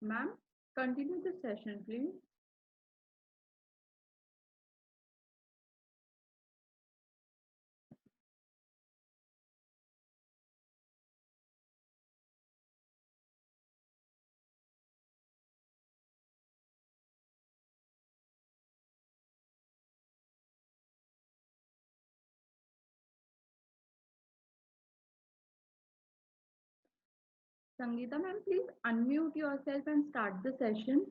Ma'am, continue the session, please. Sangeeta ma'am, please unmute yourself and start the session.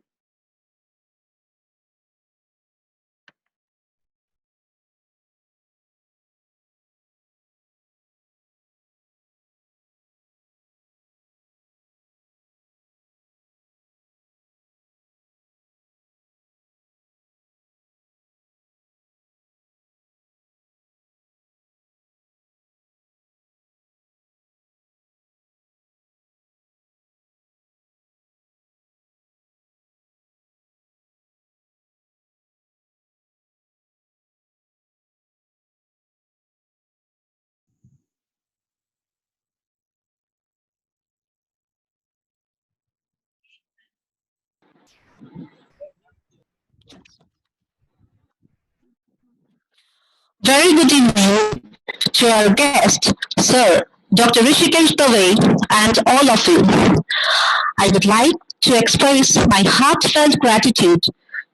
Very good evening to our guest, Sir Dr. Rhishikesh Dave, and all of you. I would like to express my heartfelt gratitude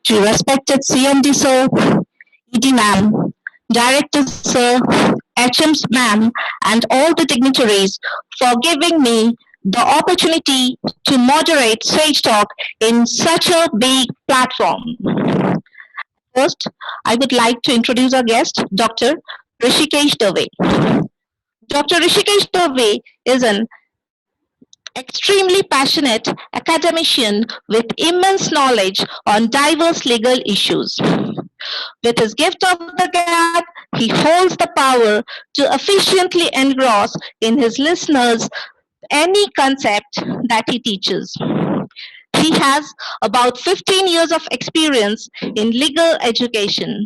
to respected CMD Sir, ED Ma'am, Director Sir, HMs Ma'am, and all the dignitaries for giving me the opportunity to moderate Sage Talk in such a big platform. First, I would like to introduce our guest, Dr. Rhishikesh Dave. Dr. Rhishikesh Dave is an extremely passionate academician with immense knowledge on diverse legal issues. With his gift of the gab, he holds the power to efficiently engross in his listeners any concept that he teaches. He has about 15 years of experience in legal education.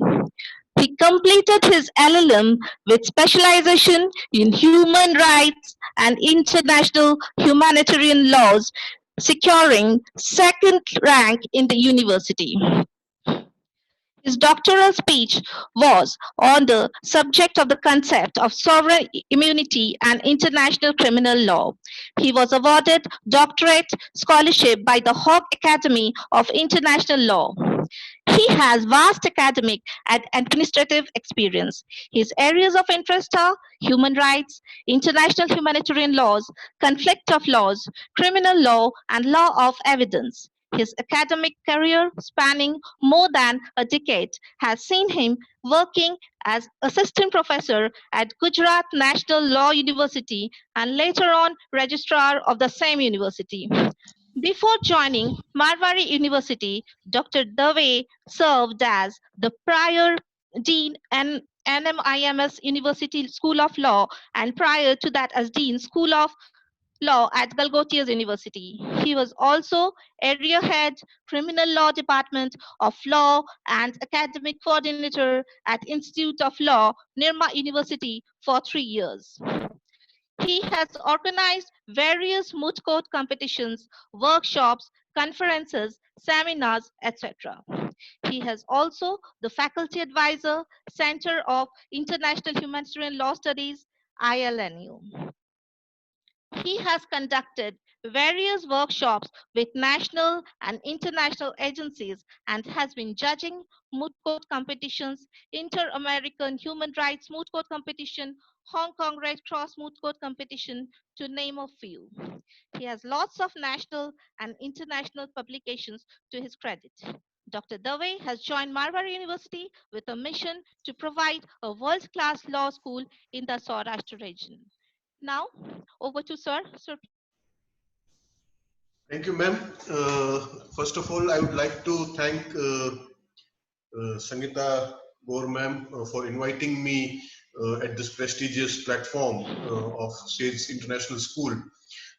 He completed his LLM with specialization in human rights and international humanitarian laws, securing second rank in the university. His doctoral speech was on the subject of the concept of sovereign immunity and international criminal law. He was awarded doctorate scholarship by the Hawke Academy of International Law. He has vast academic and administrative experience. His areas of interest are human rights, international humanitarian laws, conflict of laws, criminal law, and law of evidence. His academic career, spanning more than a decade, has seen him working as assistant professor at Gujarat National Law University and later on registrar of the same university. Before joining Marwadi University, Dr. Dave served as the prior dean and NMIMS University School of Law, and prior to that as dean School of Law at Galgotias University. He was also area head, criminal law department of law, and academic coordinator at Institute of Law, Nirma University for 3 years. He has organized various moot court competitions, workshops, conferences, seminars, etc. He has also the faculty advisor, Center of International Humanitarian Law Studies, ILNU. He has conducted various workshops with national and international agencies and has been judging moot court competitions, Inter-American Human Rights Moot Court Competition, Hong Kong Red Cross Moot Court Competition, to name a few. He has lots of national and international publications to his credit. Dr. Dave has joined Marwadi University with a mission to provide a world-class law school in the Saurashtra region. Now, over to Sir. Sir. Thank you, ma'am. First of all, I would like to thank Sangeeta Gaur ma'am for inviting me at this prestigious platform of SAGE International School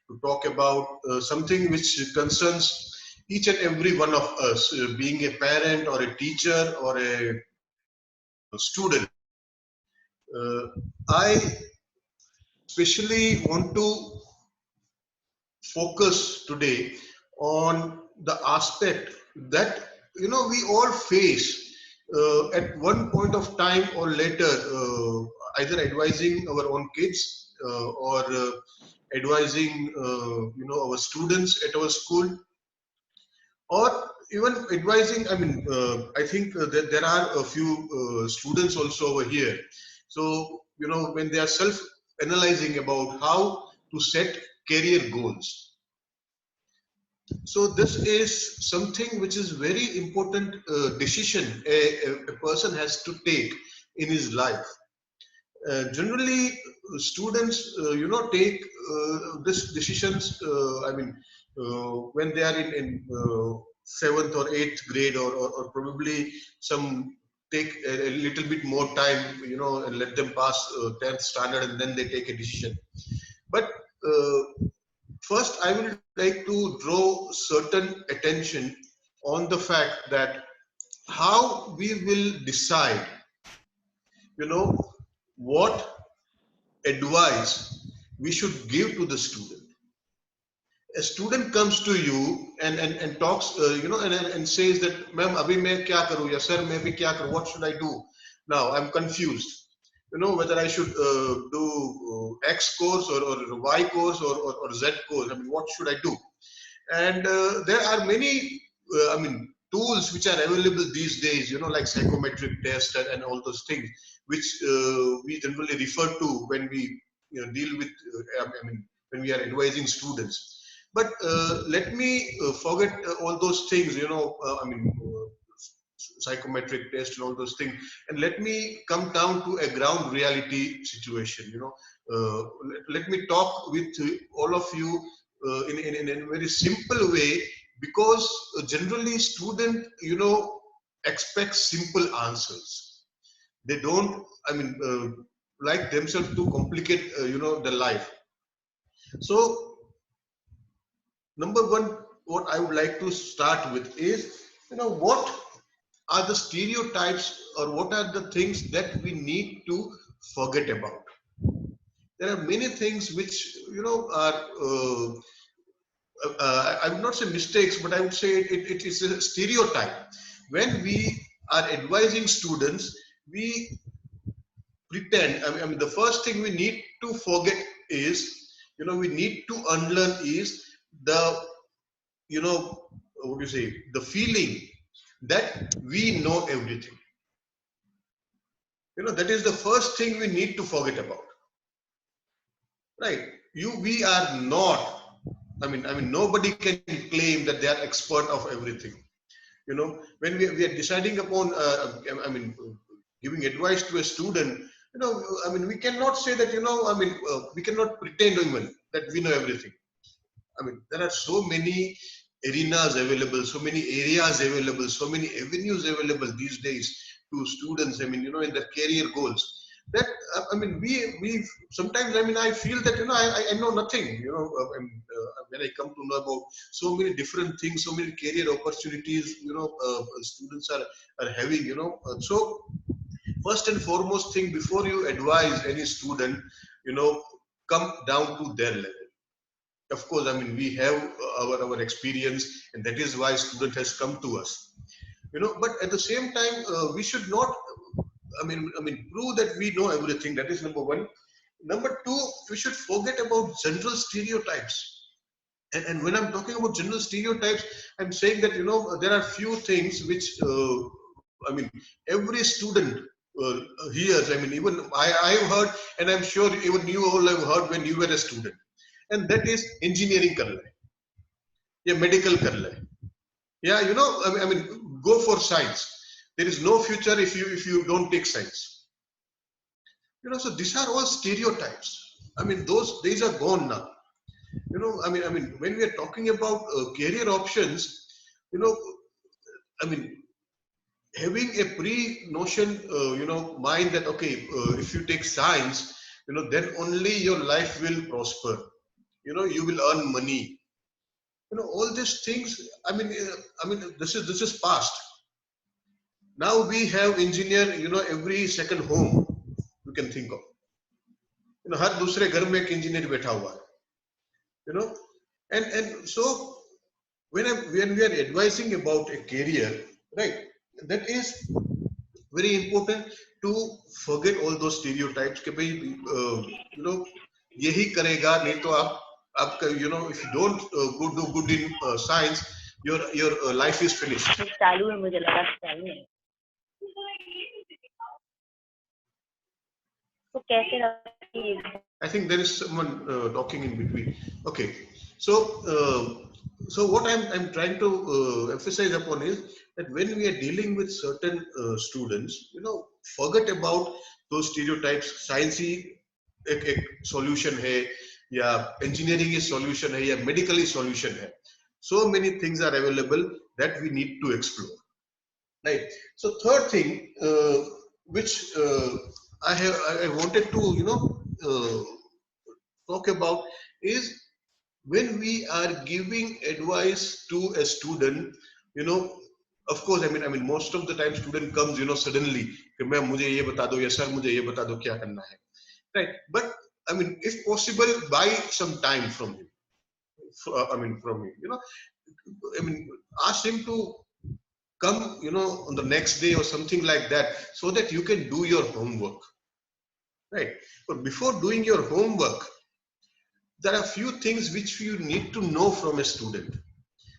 to talk about something which concerns each and every one of us, being a parent or a teacher or a student. I especially want to focus today on the aspect that we all face at one point of time or later, either advising our own kids or advising our students at our school, or even advising. I think that there are a few students also over here. So when they are self analyzing about how to set career goals, so this is something which is very important decision a person has to take in his life. Generally, students, take this decisions. When they are in seventh or eighth grade, or probably some take a little bit more time, and let them pass 10th standard, and then they take a decision. But first, I would like to draw certain attention on the fact that how we will decide, what advice we should give to the student. A student comes to you and talks, and says that, "Ma'am, abhi main kya karu? Ya sir, main bhi kya karu? What should I do? Now I'm confused. Whether I should do X course or Y course or Z course. What should I do?" And there are many, tools which are available these days, like psychometric test and all those things, which we generally refer to when we deal with, when we are advising students. But let me forget all those things, psychometric test and all those things, and let me come down to a ground reality situation. Let me talk with all of you in a very simple way, because generally student expects simple answers. They don't, like themselves to complicate the life. So number one, what I would like to start with is, what are the stereotypes, or what are the things that we need to forget about. There are many things which are I would not say mistakes, but I would say it is a stereotype. When we are advising students, we pretend. The first thing we need to forget is, we need to unlearn is the, what do you say, the feeling that we know everything. That is the first thing we need to forget about, right? We are not. Nobody can claim that they are expert of everything. When we are deciding upon, giving advice to a student, we cannot say that, we cannot pretend even that we know everything. There are so many arenas available, so many areas available, so many avenues available these days to students, in their career goals. That, we sometimes, I feel that, I know nothing, when I come to know about so many different things, so many career opportunities, students are having, so first and foremost thing, before you advise any student, come down to their level. Of course, we have our experience, and that is why student has come to us. But at the same time, we should not, prove that we know everything. That is number one. Number two, we should forget about general stereotypes. And when I'm talking about general stereotypes, I'm saying that there are few things which every student hears. Even I've heard, and I'm sure even you all have heard when you were a student, and that is engineering kar le, ya medical kar le, yeah, go for science. There is no future if you don't take science. So these are all stereotypes. Those days are gone now. When we are talking about career options, you know having a pre-notion, mind that, okay, if you take science, then only your life will prosper. You will earn money. All these things. This is past. Now we have engineer. Every second home you can think of. हर दूसरे घर में एक engineer बैठा हुआ है. And so when we are advising about a career, right, that is very important to forget all those stereotypes कि भाई यही करेगा नहीं तो आप if you don't do good in science, your life is finished. चालू है, मुझे लगा चालू है, तो कैसे रखेंगे? I think there is someone talking in between. Okay, so what I'm trying to emphasize upon is that when we are dealing with certain students, forget about those stereotypes. Science ही एक solution है, या engineering is solution है, या medical is solution है. So many things are available that we need to explore. Right. So third thing, which I wanted to talk about is when we are giving advice to a student, of course, I mean, most of the time student comes, suddenly, कि मैं मुझे ये बता दो, या sir मुझे ये बता दो क्या करना है, right? But I mean, if possible, buy some time from him. From him, I mean, ask him to come, on the next day or something like that, so that you can do your homework, right? But before doing your homework, there are few things which you need to know from a student.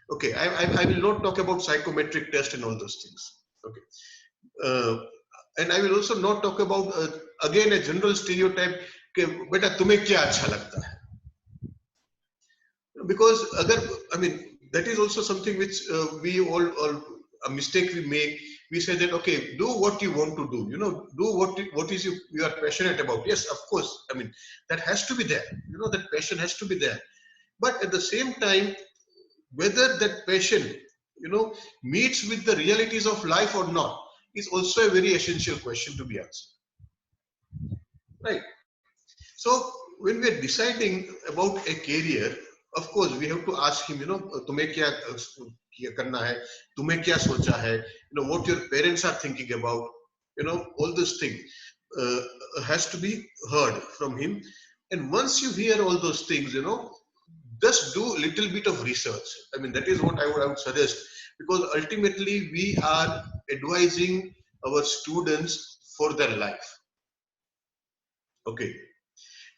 Okay, I will not talk about psychometric test and all those things. Okay, and I will also not talk about again a general stereotype कि बेटा तुम्हें क्या अच्छा लगता है, because I mean, that is also something which we all a mistake we make. We say that, okay, do what you want to do, do what is you are passionate about. Yes, of course, I mean, that has to be there, that passion has to be there. But at the same time, whether that passion, meets with the realities of life or not, is also a very essential question to be answered, right? So when we are deciding about a career, of course we have to ask him, तुम्हें क्या करना है, तुम्हें क्या सोचा है, what your parents are thinking about, all this thing has to be heard from him. And once you hear all those things, just do a little bit of research. I mean, that is what I would suggest, because ultimately we are advising our students for their life. Okay,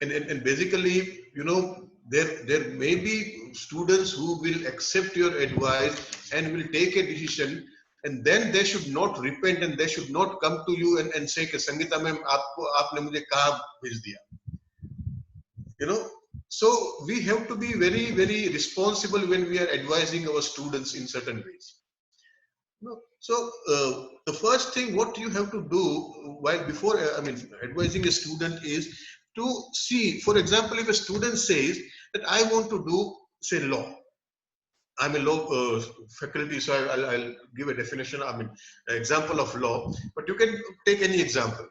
and basically, there may be students who will accept your advice and will take a decision, and then they should not repent, and they should not come to you and say कि Sangeeta ma'am आपने मुझे कहाँ भेज दिया, so we have to be very, very responsible when we are advising our students in certain ways. So the first thing what you have to do while before advising a student is to see, for example, if a student says that I want to do, say, law. I'm a law faculty, so I'll give a definition, an example of law, but you can take any example.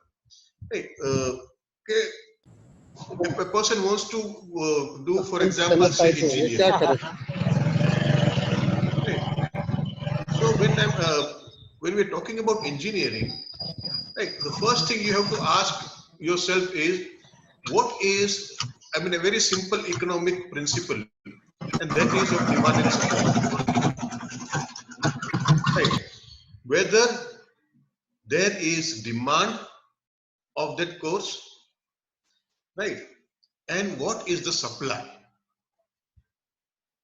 Right? Okay. If a person wants to do, for example, say, engineering. Right? So when we're talking about engineering, right, the first thing you have to ask yourself is, what is, a very simple economic principle, and that is of demand and supply. Right. Whether there is demand of that course, right, and what is the supply.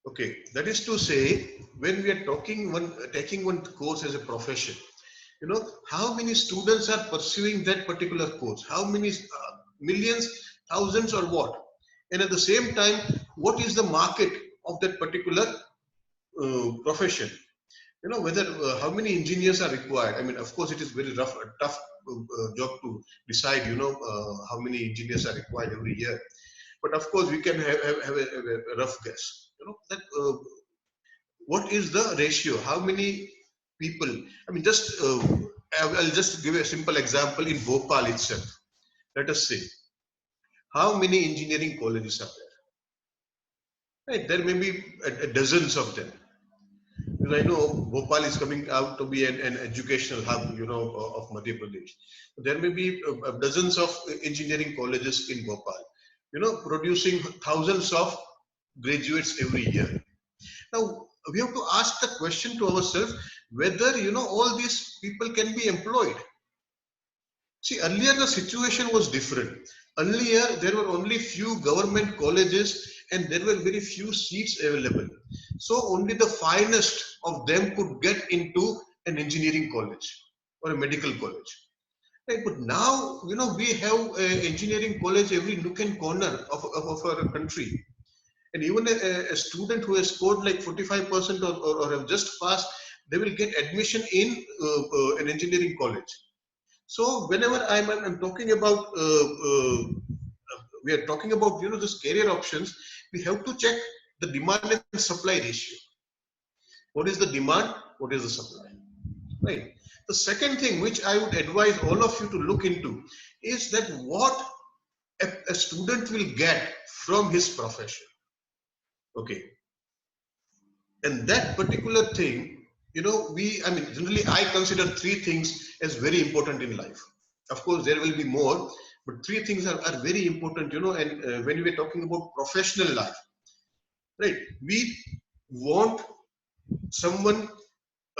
Okay, that is to say, when we are taking one course as a profession, how many students are pursuing that particular course, how many millions, thousands, or what, and at the same time, what is the market of that particular profession, whether how many engineers are required. Of course, it is very tough job to decide, how many engineers are required every year, but of course we can have a rough guess, that what is the ratio, how many people. I'll just give a simple example. In Bhopal itself, let us say, how many engineering colleges are there? Right, there may be dozens of them. Because I know Bhopal is coming out to be an educational hub, of Madhya Pradesh. There may be dozens of engineering colleges in Bhopal, producing thousands of graduates every year. Now, we have to ask the question to ourselves whether, all these people can be employed. See, earlier the situation was different. Earlier there were only few government colleges and there were very few seats available. So only the finest of them could get into an engineering college or a medical college. Right, but now, we have an engineering college every nook and corner of our country. And even a student who has scored like 45% or have just passed, they will get admission in an engineering college. So whenever I'm talking about, we are talking about, this career options, we have to check the demand and supply ratio. What is the demand? What is the supply? Right. The second thing which I would advise all of you to look into is that what a student will get from his profession. Okay. And that particular thing, generally I consider three things as very important in life. Of course, there will be more, but three things are very important, and when we are talking about professional life, right, we want someone,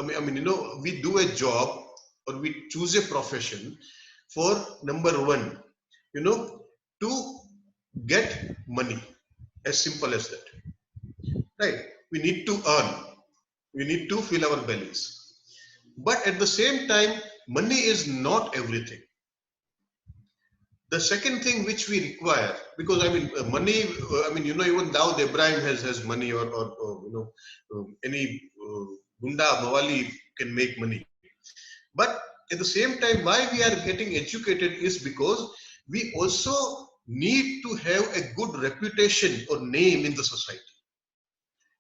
we do a job or we choose a profession for number one, to get money, as simple as that, right? We need to earn, we need to fill our bellies. But at the same time, money is not everything. The second thing which we require, because money, even Dawood Ibrahim has money, or any Gunda Mawali can make money. But at the same time, why we are getting educated is because we also need to have a good reputation or name in the society.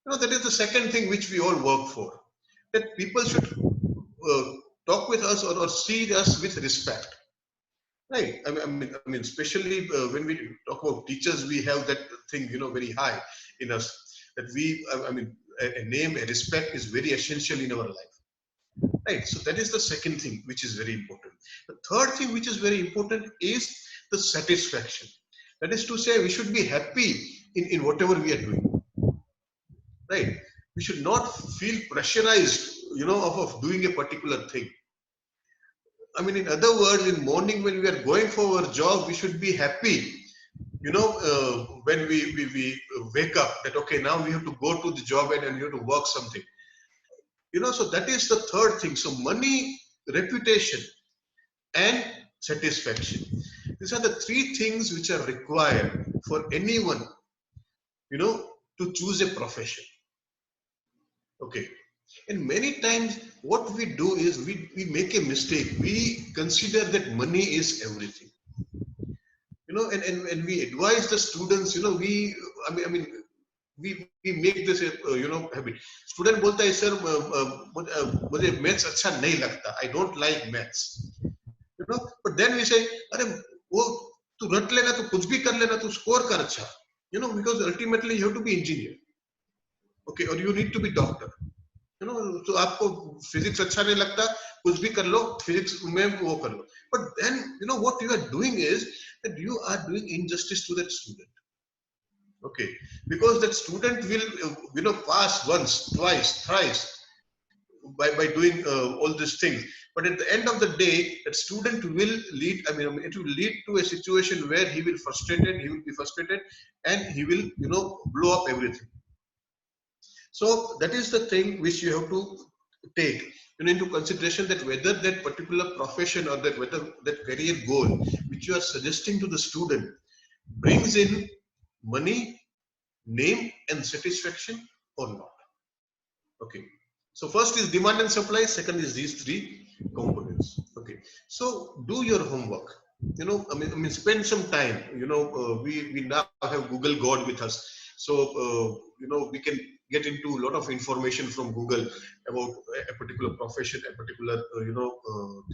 That is the second thing which we all work for. That people should talk with us or see us with respect. Right. Especially when we talk about teachers, we have that thing, very high in us. That a name, a respect is very essential in our life. Right. So that is the second thing which is very important. The third thing which is very important is the satisfaction. That is to say, we should be happy in whatever we are doing. Right. We should not feel pressurized, of doing a particular thing. In other words, in morning when we are going for our job, we should be happy, when we wake up that, okay, now we have to go to the job and we have to work something. So that is the third thing. So money, reputation, and satisfaction. These are the three things which are required for anyone, to choose a profession. Okay. And many times what we do is we make a mistake. We consider that money is everything. And we advise the students, we make this habit. Student बोलता है sir मुझे maths अच्छा नहीं लगता. I don't like maths. But then we say, अरे वो तू रट लेना, तू कुछ भी कर लेना, तू score कर अच्छा. Because ultimately you have to be engineer. Okay, or you need to be doctor. तो आपको फिजिक्स अच्छा नहीं लगता, कुछ भी कर लो, फिजिक्स में वो कर लो. But then, what you are doing is that you are doing injustice to that student. Okay, because that student will, pass once, twice, thrice by doing all these things. But at the end of the day, that student will lead. It will lead to a situation where he will be frustrated, and he will, blow up everything. So that is the thing which you have to take into consideration, that whether that particular profession or whether that career goal which you are suggesting to the student brings in money, name, and satisfaction or not. Okay. So first is demand and supply. Second is these three components. Okay. So do your homework. Spend some time. We now have Google God with us. So we can get into a lot of information from Google about a particular profession, a particular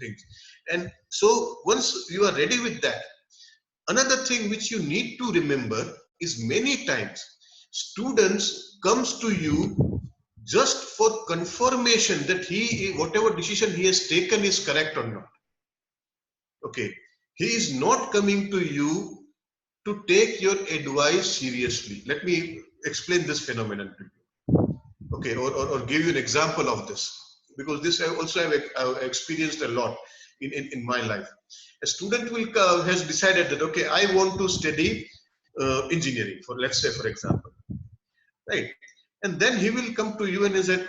things. And so once you are ready with that, another thing which you need to remember is many times students comes to you just for confirmation that whatever decision he has taken is correct or not. Okay, he is not coming to you to take your advice seriously. Let me explain this phenomenon to you. Okay, or give you an example of this, because this I also have experienced a lot in my life. A student will has decided that, okay, I want to study engineering, for let's say, for example, right? And then he will come to you and he said,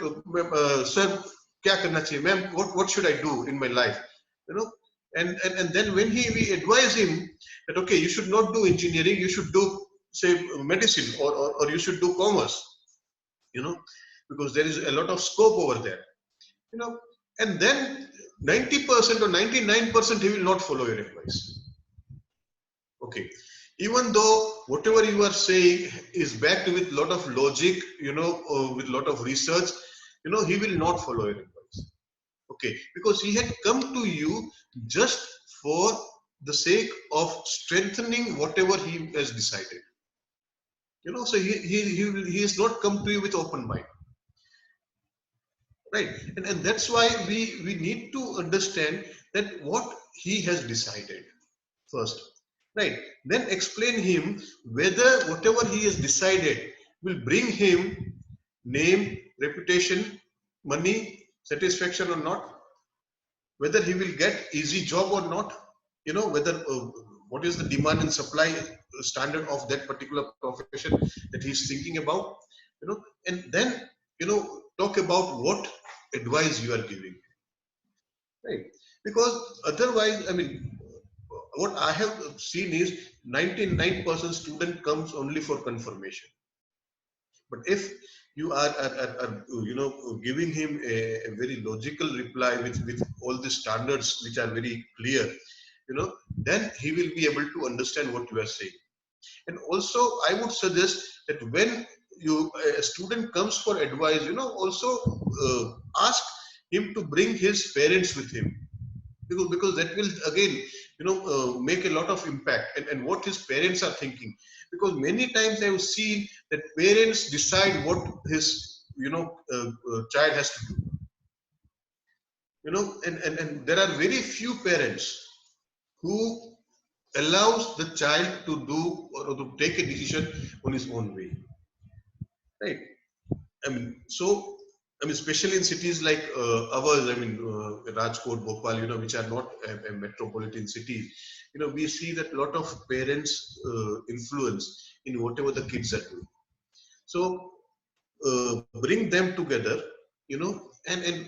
sir, kya karna chahiye, ma'am, what should I do in my life? You know, and then when we advise him that, okay, you should not do engineering, you should do, say, medicine, or you should do commerce, you know, because there is a lot of scope over there, you know, and then 90% or 99% he will not follow your advice. Okay, even though whatever you are saying is backed with a lot of logic, you know, with a lot of research, you know, he will not follow your advice. Okay, because he had come to you just for the sake of strengthening whatever he has decided. You know, so he has not come to you with open mind, right? And that's why we need to understand that what he has decided first, right? Then explain him whether whatever he has decided will bring him name, reputation, money, satisfaction or not, whether he will get easy job or not, you know, whether what is the demand and supply standard of that particular profession that he's thinking about, you know, and then, you know, talk about what advice you are giving, right? Because otherwise, I mean, what I have seen is 99% student comes only for confirmation. But if you are you know, giving him a very logical reply with all the standards which are very clear, you know, then he will be able to understand what you are saying. And also, I would suggest that when a student comes for advice, you know, also ask him to bring his parents with him, because that will again, you know, make a lot of impact, and what his parents are thinking, because many times I have seen that parents decide what his, you know, child has to do, you know, and there are very few parents who allows the child to do or to take a decision on his own way, right? I mean, so, I mean, especially in cities like ours, I mean, Rajkot, Bhopal, you know, which are not a metropolitan cities, you know, we see that a lot of parents influence in whatever the kids are doing. So, bring them together, you know, and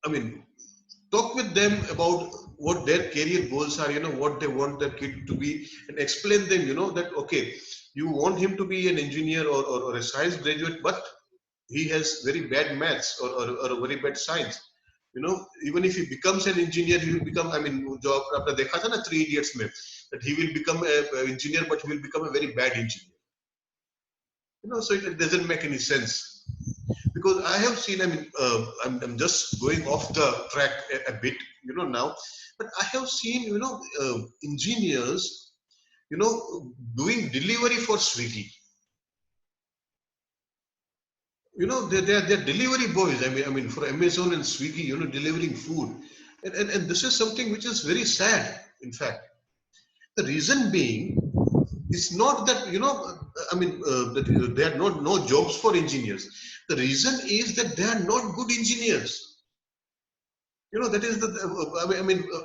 I mean, talk with them about what their career goals are, you know, what they want their kid to be, and explain them, you know, that, okay, you want him to be an engineer or a science graduate, but he has very bad maths or a very bad science. You know, even if he becomes an engineer, he will become, I mean, job after dekha tha na 3 Idiots mein, that he will become a engineer, but he will become a very bad engineer. You know, so it doesn't make any sense. Because I have seen, I mean, I'm just going off the track a bit, you know, now, but I have seen, you know, engineers, you know, doing delivery for Swiggy. You know, they're delivery boys. I mean, for Amazon and Swiggy, you know, delivering food, and this is something which is very sad. In fact, the reason being, it's not that, you know, I mean, that there are no jobs for engineers. The reason is that they are not good engineers. You know, that is the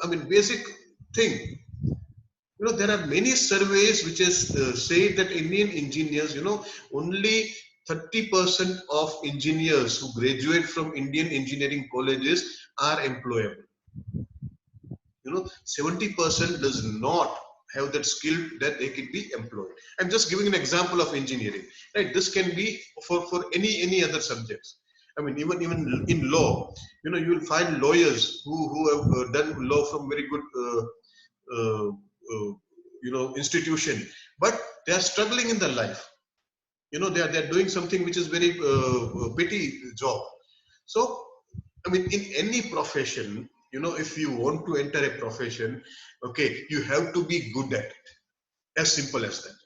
I mean, basic thing. You know, there are many surveys which is say that Indian engineers, you know, only 30% of engineers who graduate from Indian engineering colleges are employable. You know, 70% does not have that skill that they can be employed. I'm just giving an example of engineering, right? This can be for any other subjects. I mean, even in law, you know, you will find lawyers who have done law from very good uh, you know, institution, but they are struggling in their life. You know, they're doing something which is very petty job. So, I mean, in any profession, you know, if you want to enter a profession, okay, you have to be good at it. As simple as that.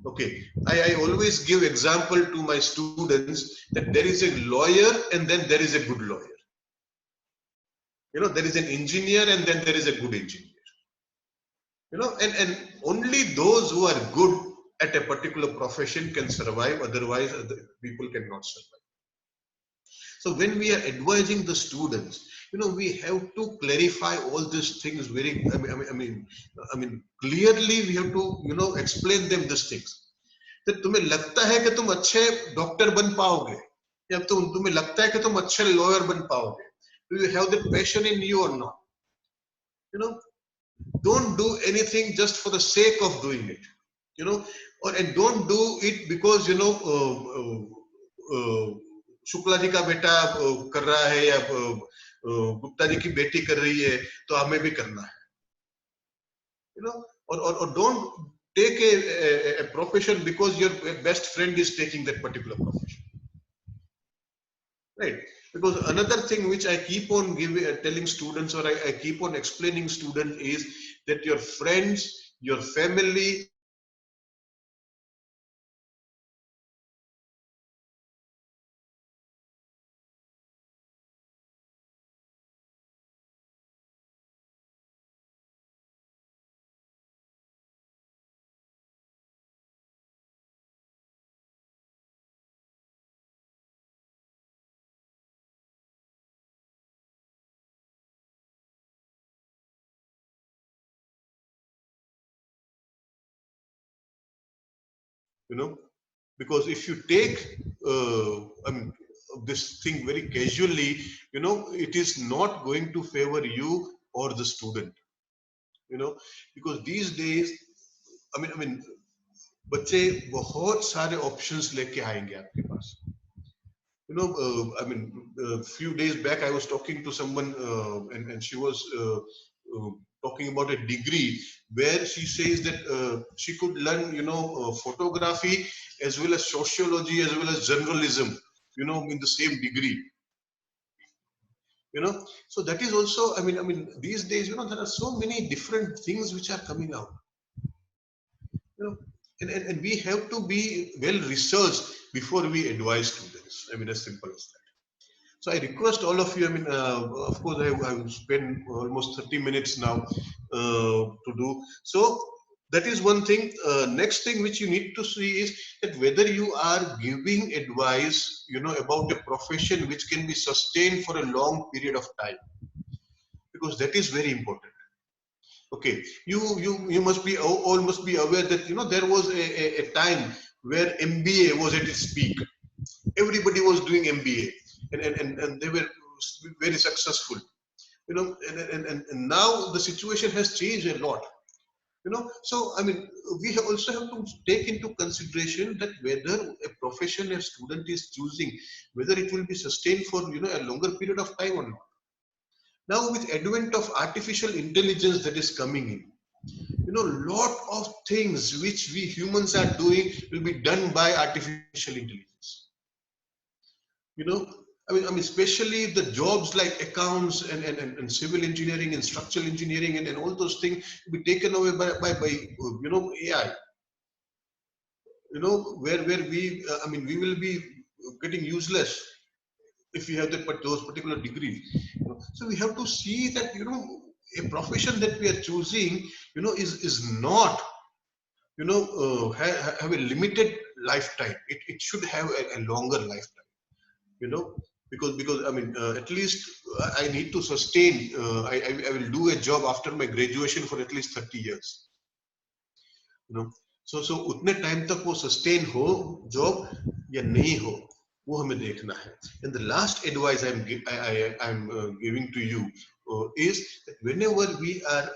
Okay, I always give example to my students that there is a lawyer and then there is a good lawyer. You know, there is an engineer and then there is a good engineer. You know, and only those who are good at a particular profession can survive, otherwise other people cannot survive. So when we are advising the students, we have to clarify all these things very, clearly we have to, explain them these things. that तुम्हें लगता है कि तुम अच्छे doctor बन पाओगे या तुम्हें लगता है कि तुम अच्छे लॉयर बन पाओगे, do you have that passion in you or not? Don't do anything just for the sake of doing it, and don't do it because Shukla ji का बेटा कर रहा है या गुप्ता जी की बेटी कर रही है तो हमें भी करना है, or don't take a profession because your best friend is taking that particular profession, right? Because another thing which I keep on telling students, or I keep on explaining students, is that your friends, your family, because if you take this thing very casually, it is not going to favor you or the student, because these days, बच्चे बहुत सारे options लेके आएंगे आपके पास. A few days back I was talking to someone and she was talking about a degree where she says that she could learn, photography as well as sociology as well as journalism, in the same degree. So that is also, these days, there are so many different things which are coming out. And we have to be well researched before we advise students. As simple as that. So I request all of you, of course, I've spent almost 30 minutes now to do. So that is one thing. Next thing which you need to see is that whether you are giving advice, about a profession which can be sustained for a long period of time, because that is very important. Okay, you must be all must be aware that there was a time where MBA was at its peak. Everybody was doing MBA, and they were very successful. And now the situation has changed a lot. So we also have to take into consideration that whether a profession a student is choosing, whether it will be sustained for a longer period of time or not. Now with advent of artificial intelligence that is coming in, lot of things which we humans are doing will be done by artificial intelligence. Especially the jobs like accounts and civil engineering and structural engineering and all those things will be taken away by AI. Where we we will be getting useless if we have those particular degrees. So we have to see that a profession that we are choosing is not have a limited lifetime. It should have a longer lifetime, because at least I need to sustain, I will do a job after my graduation for at least 30 years. So उतने time तक वो sustain हो job या नहीं हो, वो हमें देखना है. And the last advice I'm giving to you is that whenever we are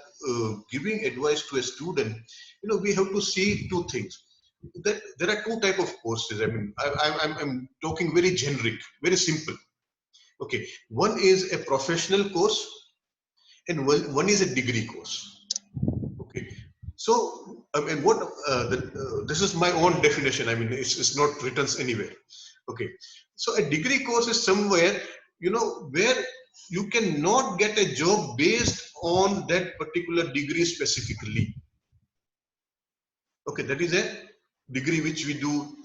giving advice to a student, we have to see two things. That there are two type of courses. I'm talking very generic, very simple. Okay, one is a professional course and one is a degree course. Okay, so what this is my own definition. It's not written anywhere. Okay, so a degree course is somewhere where you cannot get a job based on that particular degree specifically. Okay, that is a degree which we do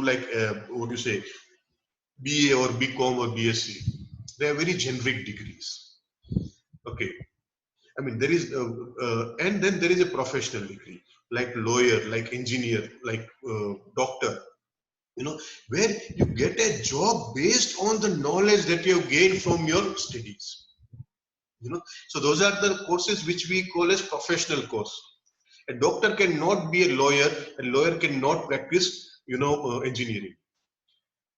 like what do you say, BA or BCom or BSc. They are very generic degrees. Okay, there is and then there is a professional degree. like lawyer, like engineer, like doctor, where you get a job based on the knowledge that you have gained from your studies. So those are the courses which we call as professional course. A doctor cannot be a lawyer cannot practice, engineering,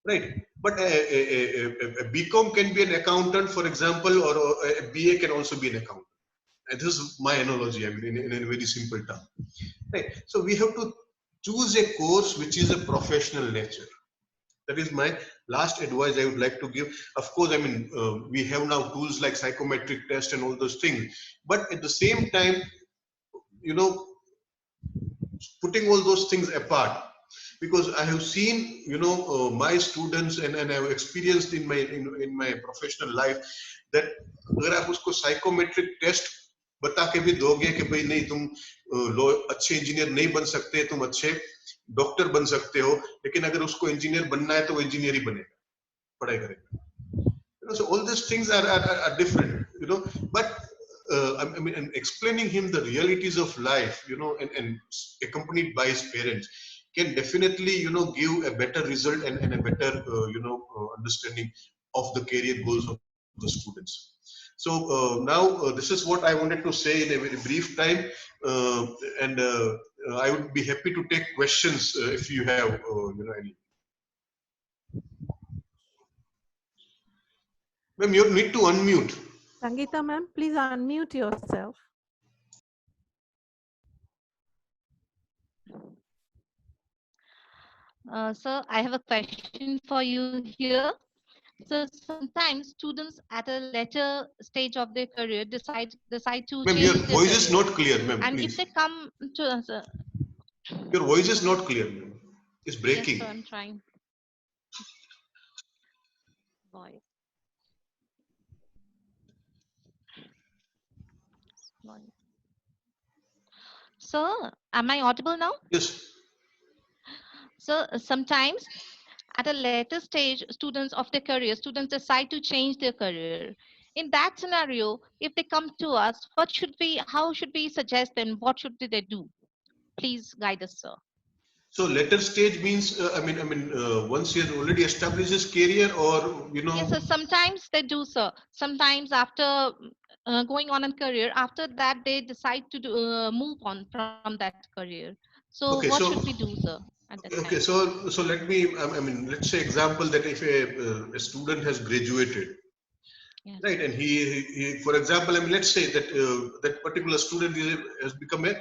right? But a BCom can be an accountant, for example, or a BA can also be an accountant. And this is my analogy, I mean, in a very simple term, right? So we have to choose a course which is a professional nature. That is my last advice I would like to give. Of course, I mean, we have now tools like psychometric test and all those things, but at the same time, putting all those things apart, because I have seen, my students and I have experienced in my professional life that अगर आप उसको psychometric test बता के भी दोगे कि भाई नहीं तुम अच्छे इंजीनियर नहीं बन सकते, तुम अच्छे डॉक्टर बन सकते हो, लेकिन अगर उसको इंजीनियर बनना है तो वो इंजीनियर ही बनेगा, पढ़ाई करेगा. So all these things are different, but I mean, and explaining him the realities of life, and accompanied by his parents can definitely, give a better result and a better, understanding of the career goals of the students. So now this is what I wanted to say in a very brief time, and I would be happy to take questions if you have, any. Ma'am, you need to unmute. Sangeeta ma'am, please unmute yourself. Sir, I have a question for you here. So sometimes students at a later stage of their career decide to Ma'am, change your their voice is career. not clear, ma'am, And please. if they come to us, Your voice is not clear, ma'am. It's yes, breaking. sir, I'm trying. Voice. Sir, am I audible now? Yes. So sometimes at a later stage, students of their career, students decide to change their career. In that scenario, if they come to us, how should we suggest them? What should they do? Please guide us, sir. So later stage means, once he has already established his career, or Yes, sir. Sometimes they do, sir. Sometimes after going on a career, after that they decide to move on from that career. So what Okay, should so we do, sir, at that time? okay, so let me, let's say example that if a student has graduated, Yes. right, and he for example, let's say that that particular student has become a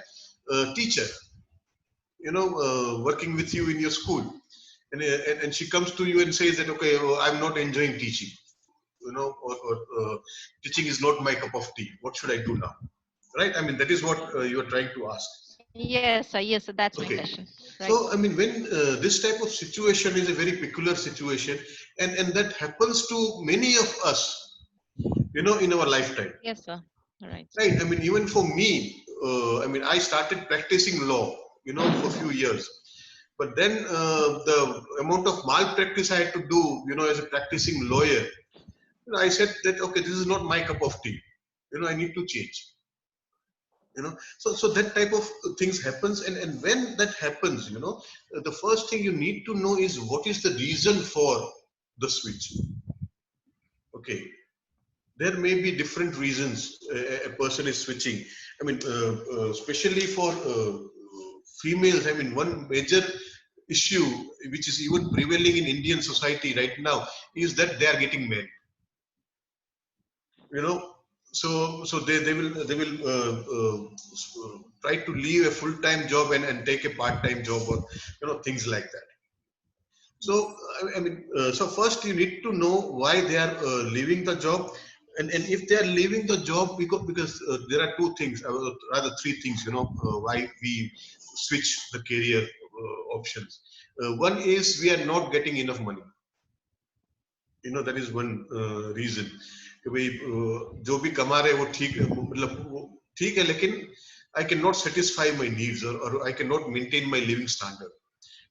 teacher, working with you in your school, and she comes to you and says that, okay, I'm not enjoying teaching, or teaching is not my cup of tea. What should I do now? Right? I mean, that is what you are trying to ask. Yes, sir. Yes, sir. That's my Okay. question. Right. So, I mean, when this type of situation is a very peculiar situation, and that happens to many of us, in our lifetime. Yes, sir. Right. Right? I mean, even for me, I started practicing law, for a few years. But then the amount of malpractice I had to do, as a practicing lawyer, I said that, okay, this is not my cup of tea. I need to change. So that type of things happens, and when that happens, the first thing you need to know is what is the reason for the switch. Okay, there may be different reasons a person is switching. I mean, especially for females, I mean, one major issue which is even prevailing in Indian society right now is that they are getting married. So they will try to leave a full-time job and take a part-time job, or things like that. So so first you need to know why they are leaving the job, and if they are leaving the job because there are two things, rather three things, why we switch the career options. One is we are not getting enough money. That is one reason. कि भाई जो भी कमा रहे वो ठीक है, मतलब वो ठीक है, लेकिन I cannot satisfy my needs, or I cannot maintain my living standard.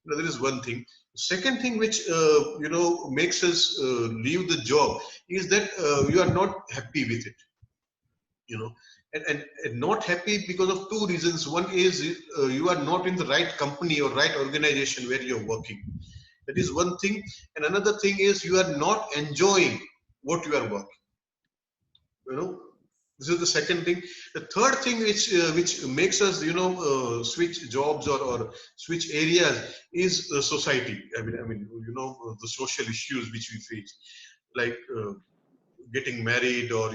That is one thing. Second thing which makes us leave the job is that you are not happy with it. and not happy because of two reasons. One is you are not in the right company or right organization where you're working. That is one thing. And another thing is you are not enjoying what you are working. This is the second thing. The third thing which makes us switch jobs or switch areas is society. The social issues which we face, like getting married or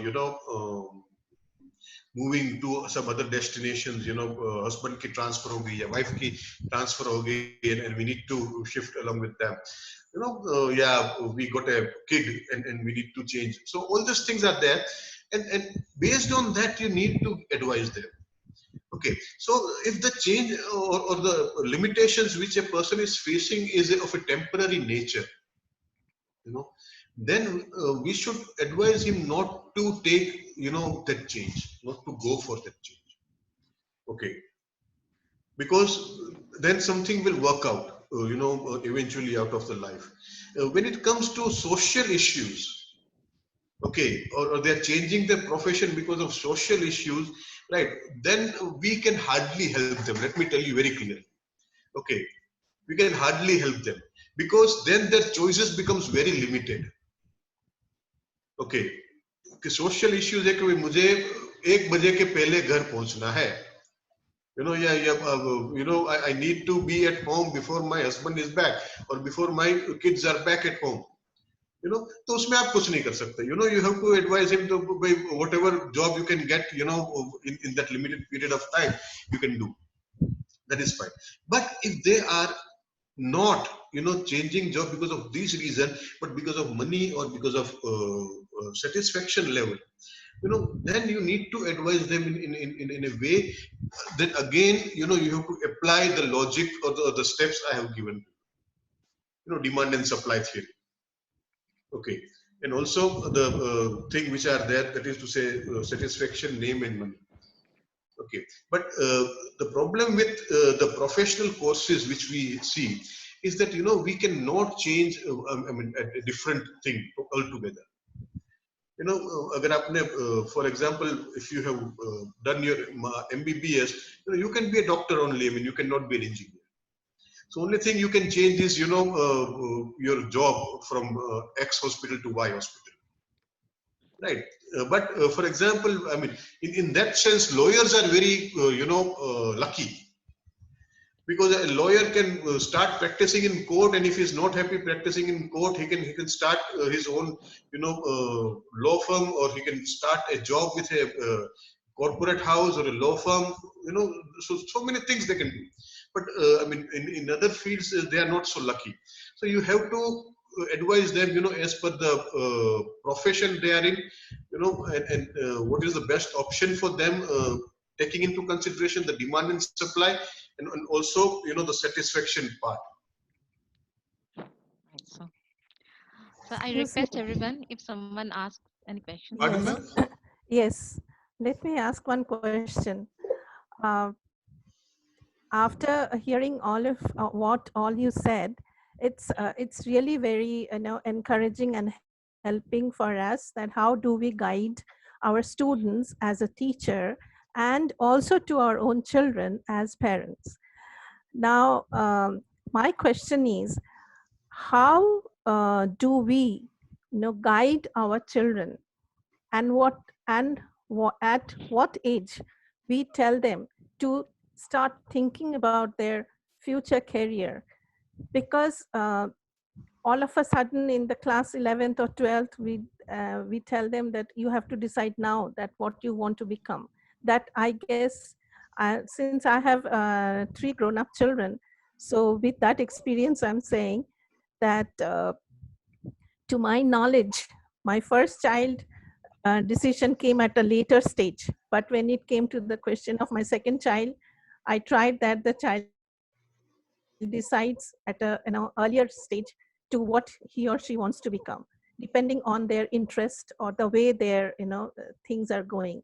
moving to some other destinations. Husband ki transfer ho gayi, wife ki transfer ho gayi, and we need to shift along with them. We got a kid and we need to change. So all these things are there, and based on that you need to advise them. Okay, so if the change or the limitations which a person is facing is of a temporary nature, then we should advise him not to take that change, not to go for that change. Okay, because then something will work out eventually out of the life. When it comes to social issues, okay, or they're changing their profession because of social issues, right, then we can hardly help them. Let me tell you very clearly. Okay, we can hardly help them because then their choices becomes very limited. Okay, social issues है कि मुझे 1 बजे के पहले घर पहुंचना है, I need to be at home before my husband is back or before my kids are back at home. तो उसमें आप कुछ नहीं कर सकते. You have to advise him to by whatever job you can get, in that limited period of time you can do. That is fine. But if they are not changing job because of this reason, but because of money or because of satisfaction level, then you need to advise them in a way that again you have to apply the logic or the steps I have given, demand and supply theory. Okay, and also the thing which are there, that is to say satisfaction, name and money. Okay, but the problem with the professional courses which we see is that we cannot change a different thing altogether. अगर आपने for example, if you have done your MBBS, you can be a doctor only. You cannot be an engineer. So only thing you can change is your job from X hospital to Y hospital, right? But for example, in that sense, lawyers are very lucky, because a lawyer can start practicing in court, and if he's not happy practicing in court, he can start his own law firm, or he can start a job with a corporate house or a law firm. So many things they can do. But in other fields they are not so lucky. So you have to advise them as per the profession they are in, and what is the best option for them, taking into consideration the demand and supply, and also the satisfaction part. So I Excuse me. request everyone, if someone asks any questions. Pardon, Yes. ma'am? Yes. Let me ask one question. Uh, After hearing all of what all you said, it's really very encouraging and helping for us, that how do we guide our students as a teacher and also to our own children as parents. Now, my question is, how do we guide our children, and at what age we tell them to start thinking about their future career? Because all of a sudden in the class 11th or 12th, we tell them that you have to decide now that what you want to become. That, I guess, since I have 3 grown-up children, so with that experience I'm saying that to my knowledge, my first child decision came at a later stage. But when it came to the question of my second child, I tried that the child decides at a earlier stage to what he or she wants to become, depending on their interest or the way their things are going.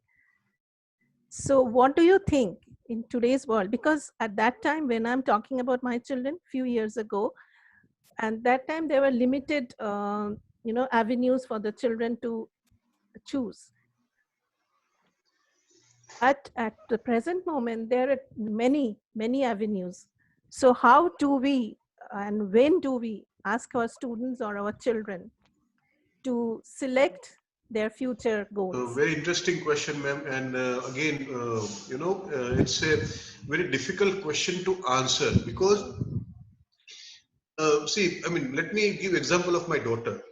So what do you think in today's world? Because at that time, when I'm talking about my children few years ago, and that time there were limited avenues for the children to choose. at the present moment, there are many avenues. So how do we and when do we ask our students or our children to select their future goals? Very interesting question, ma'am. And again, it's a very difficult question to answer because, see, I mean, let me give example of my daughter.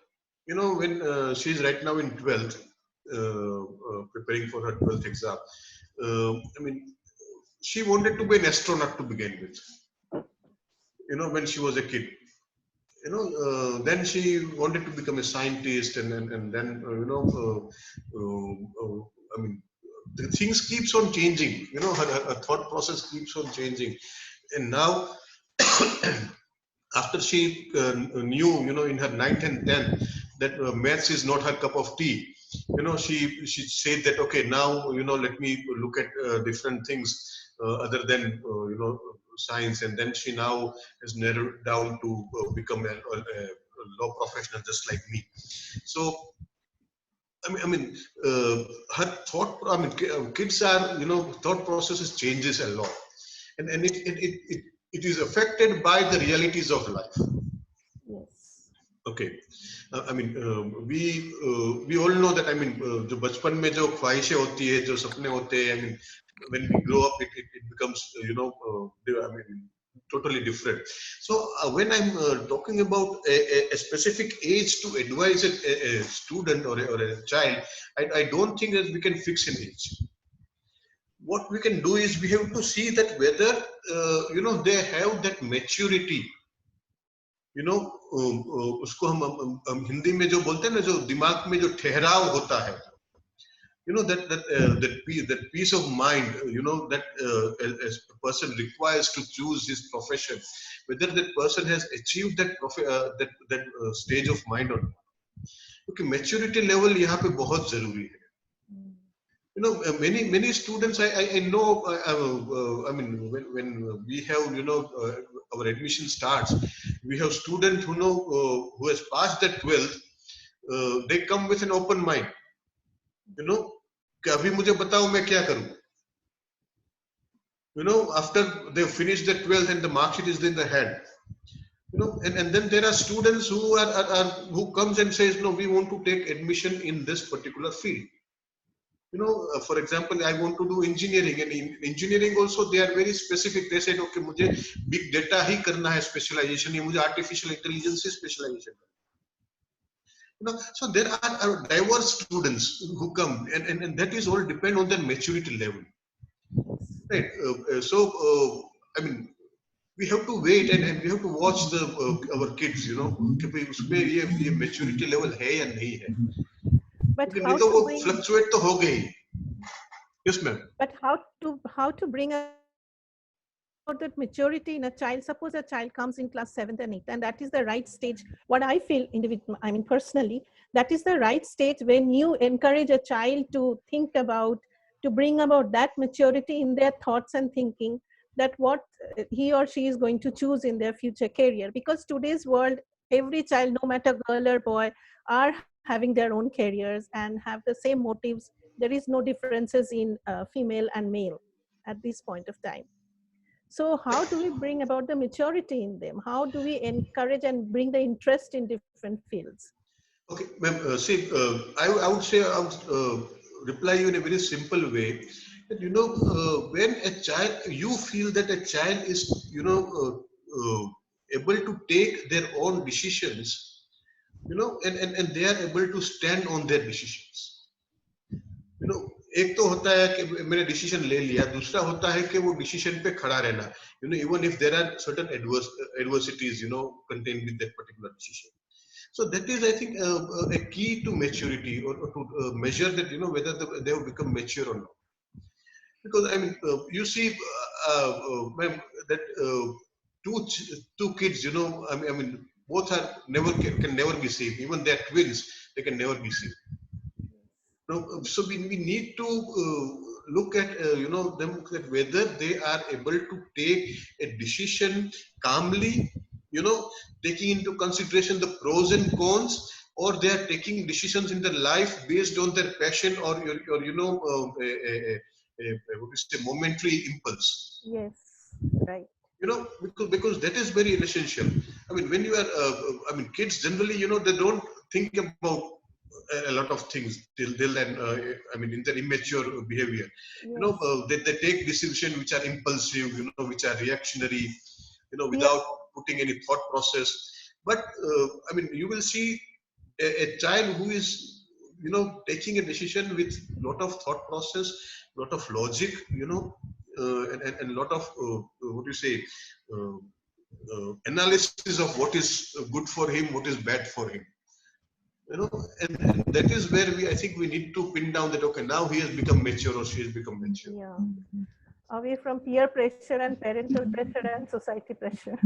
You know, when she's right now in 12th, preparing for her 12th exam. I mean, she wanted to be an astronaut to begin with. You know, when she was a kid. Then she wanted to become a scientist, and then I mean, the things keeps on changing. You know, her thought process keeps on changing, and now after she knew, in her 9th and 10th, that maths is not her cup of tea. She said that, okay, now, let me look at different things other than science, and then she now has narrowed down to become a law professional just like me. So her thought. Kids are, thought processes changes a lot, and it is affected by the realities of life. Yes. Okay. We all know that, जो बचपन में जो ख्वाहिशें होती है, जो सपने होते हैं, when we grow up, it becomes, totally different. So when I'm talking about a specific age to advise a student or a child, I don't think that we can fix an age. What we can do is we have to see that whether they have that maturity. उसको हम हिंदी में जो बोलते हैं ना, जो दिमाग में जो ठहराव होता है, that peace of mind, that a person requires to choose his profession, whether that person has achieved that stage of mind or not. क्योंकि maturity level यहाँ पे बहुत जरूरी है. Many students I know. When we have, our admission starts, we have students who has passed that 12th. They come with an open mind. कि अभी मुझे बताओ मैं क्या करूं. After they finish the 12th and the mark sheet is in the hand. And then there are students who comes and says, no, we want to take admission in this particular field. For example, I want to do engineering, and in engineering also they are very specific. They said, okay, मुझे big data ही करना है specialization, या मुझे artificial intelligence से specialization. So there are diverse students who come, and that is all depend on their maturity level, right? We have to wait and we have to watch our kids, कि भाई उसमें ये maturity level है या नहीं है. But नहीं तो वो fluctuate तो हो गई. Yes, ma'am. But how to bring out that maturity in a child? Suppose a child comes in class 7th and 8th, and that is the right stage. What I feel personally, that is the right stage when you encourage a child to think about, to bring about that maturity in their thoughts and thinking, that what he or she is going to choose in their future career. Because today's world, every child, no matter girl or boy, are having their own careers and have the same motives. There is no differences in female and male at this point of time. So how do we bring about the maturity in them? How do we encourage and bring the interest in different fields? Okay, ma'am, I would say, I would reply you in a very simple way. That, when a child, you feel that a child is, able to take their own decisions, and they are able to stand on their decisions. एक तो होता है कि मैंने decision ले लिया, दूसरा होता है कि वो डिसीजन पे खड़ा रहना, even if there are certain adversities, contained with that particular decision. So that is, I think, a key to maturity, or to measure that, whether they have become mature or not. Because you see, that two kids, both are can never be same. Even they are twins, they can never be same. So we need to look at them, that whether they are able to take a decision calmly, taking into consideration the pros and cons, or they are taking decisions in their life based on their passion or what you say, momentary impulse. Yes, right. Because that is very essential. I mean, when you are, kids generally, they don't think about a lot of things till then. In their immature behavior, Yes. They take decisions which are impulsive, which are reactionary, Peer, without putting any thought process. But you will see a child who is, taking a decision with lot of thought process, lot of logic, and lot of what do you say, uh, analysis of what is good for him, what is bad for him. And that is where I think we need to pin down that, okay, now he has become mature or she has become mature. yeah. Away from peer pressure and parental pressure and society pressure.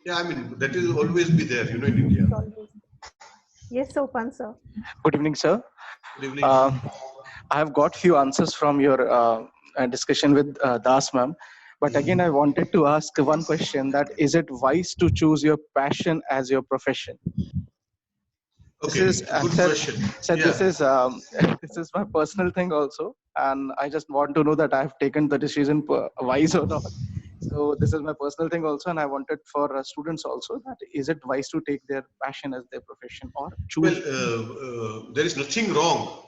Yeah, that will always be there, in India. Yes, Sopan sir. Good evening, sir. Good evening. I have got few answers from your discussion with Das ma'am. But again, I wanted to ask one question, that is it wise to choose your passion as your profession? Okay, This is, good question. so Yeah. this is this is my personal thing also, and I just want to know that I have taken the decision wise or not. So this is my personal thing also, and I wanted for students also, that is it wise to take their passion as their profession or choose? Well, there is nothing wrong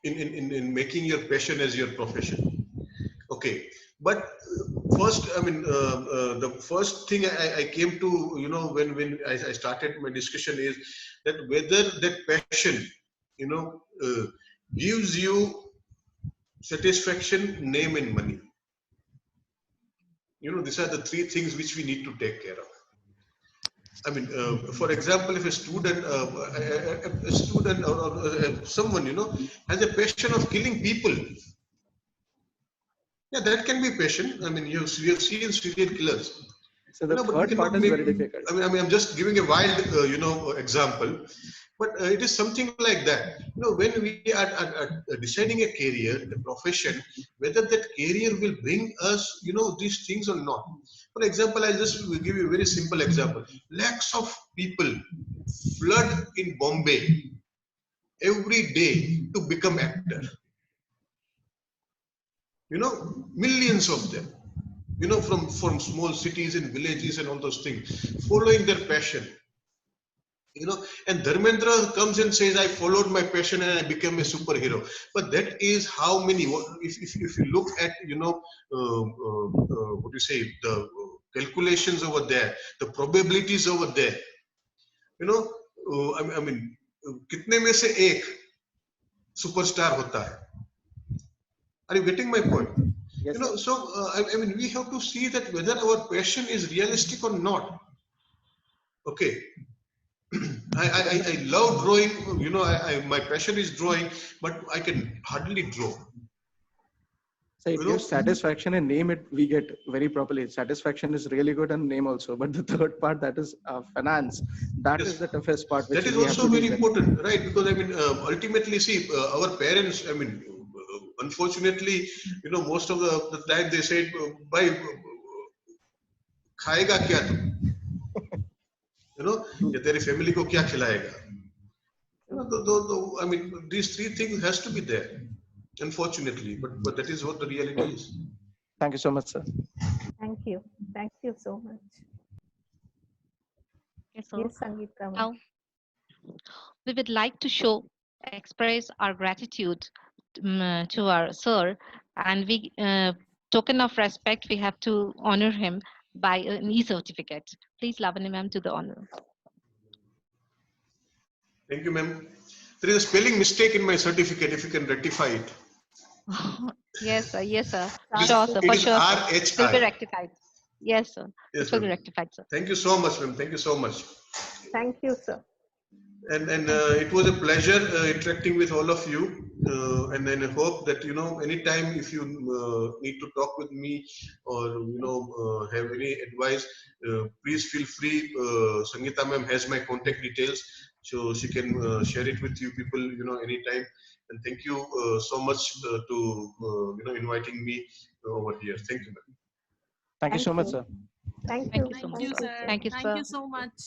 in making your passion as your profession. Okay, but first, the first thing I came to, when I started my discussion is that whether that passion, gives you satisfaction, name, and money. These are the three things which we need to take care of. For example, if a student, or someone, has a passion of killing people, yeah, that can be passion. You have seen serial killers. So the But we third cannot part is make. very difficult. I'm just giving a wild, example. But it is something like that. When we are deciding a career, a profession, whether that career will bring us, these things or not. For example, I'll just give you a very simple example. Lakhs of people flood in Bombay every day to become actor. Millions of them. From small cities and villages and all those things, following their passion. And Dharmendra comes and says, I followed my passion and I became a superhero. But that is how many, if you look at, what do you say, the calculations over there, the probabilities over there, कितने में से एक superstar होता है? Are you getting my point? Yes, so we have to see that whether our passion is realistic or not. Okay. I love drawing, my passion is drawing, but I can hardly draw. So it gives satisfaction and name, it we get very properly. Satisfaction is really good and name also. But the third part, that is finance, that is the toughest part. Which that is we have also to very deal with. important, right? Because ultimately, see, our parents, unfortunately, most of the time they said, "Bhai, खाएगा क्या तू?" या तेरी family को क्या खिलाएगा? These three things has to be there, unfortunately, but that is what the reality is. Thank you so much, sir. Thank you. Thank you so much. Yes, sir. Yes, Sangeeta. Now, we would like to express our gratitude to our sir, and we, token of respect, we have to honor him by an e-certificate. Please, Lavanya ma'am, to the honor. Thank you, ma'am. There is a spelling mistake in my certificate. If you can rectify it. Yes, sir. Yes, sir. It is, Sure, sir. it For is sure, sir. RHI. It will be rectified. Yes, sir. Yes, it will be ma'am. rectified, sir. Thank you so much, ma'am. Thank you so much. Thank you, sir. And it was a pleasure interacting with all of you. And then I hope that, anytime if you need to talk with me or, have any advice, please feel free. Sangeeta ma'am has my contact details, so she can share it with you people, anytime. And thank you so much to, inviting me over here. Thank you, ma'am. Thank you so much, sir. Thank you. Thank you so Thank much, you, sir. sir. Thank you, Thank sir. you so much.